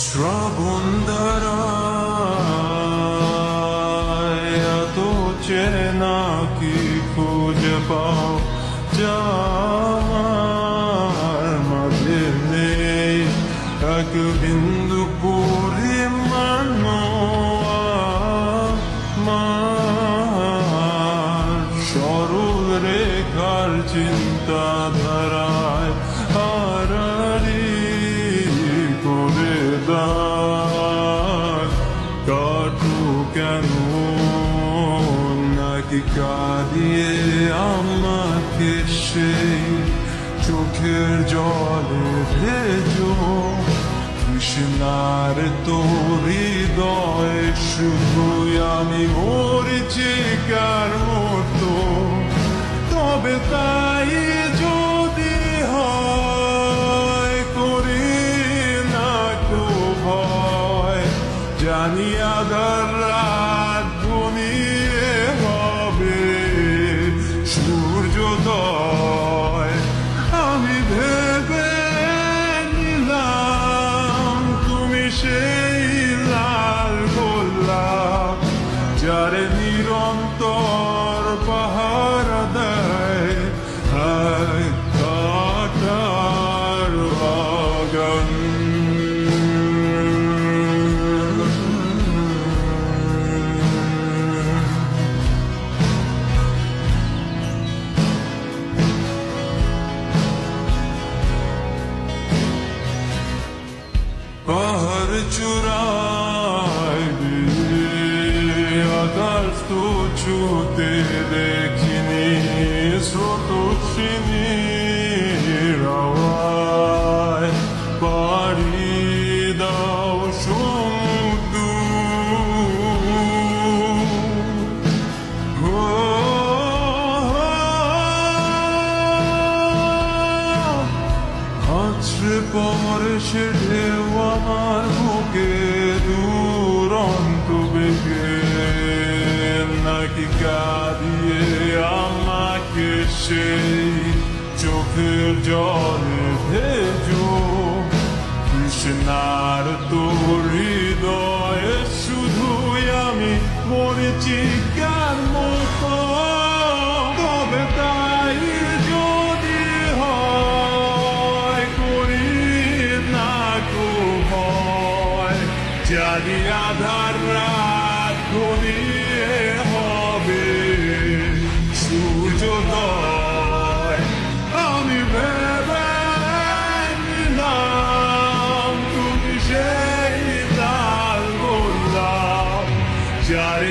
শ্রাবণ ধারায় এত চেনা কি খুঁজে পাও যার মাঝে নেই এক বিন্দু পরিমাণ সরল রেখার চিন্তাধারায় হারারি করে দাগ কাটু কেন নাকি কাঁদিয়ে আমাকে সেই চোখের জলে ভেজো কৃষ্ণার তোর হৃদয়ে শুধু আমি মরিচিকার মতো তবে তাই যদি হয় করি না তো ভয় জানি আধার রাত ঘনিয়ে হবে সূর্যোদয় আমি ভেবে নিলাম তুমি সেই লাল গোলাপ যার নিরন্তর পাহারা দেয় কাটার আগুন পাহাড় চূড়ায় আকাশ তো ছুতে দেখিনি স্রোতস্বিনীর আওয়াজ পাড়ি দাও সমুদ্র আছড়ে পরে সে ঢেউ আমার বুকে দুরন্ত বেগে নাকি কাঁদিয়ে আমাকে সেই চোখের জলে ভেজো কৃষ্ণার তোর হৃদয়ে শুধুই আমি মরিচিকার মতো তবে তাই যদি হয় করি না তো ভয় জানি আধার রাত ঘনিয়ে হবে সূর্যোদয় আমি ভেবে নিলাম তুমি সেই লাল গোলাপ যার